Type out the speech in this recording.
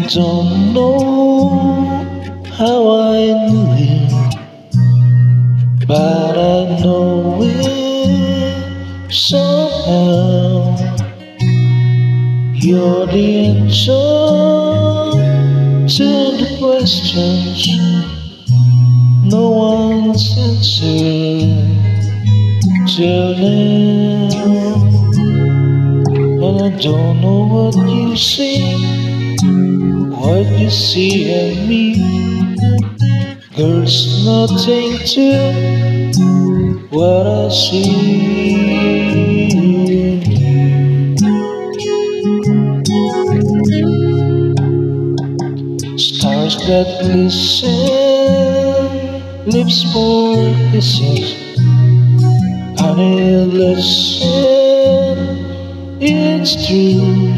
don't know how I live, but I know it somehow. You're the answer to the questions no one's answered till now. And I don't know what you see, what you see in me. There's nothing to what I see in you. Stars that glisten, lips for kisses. Honey, listen, it's true.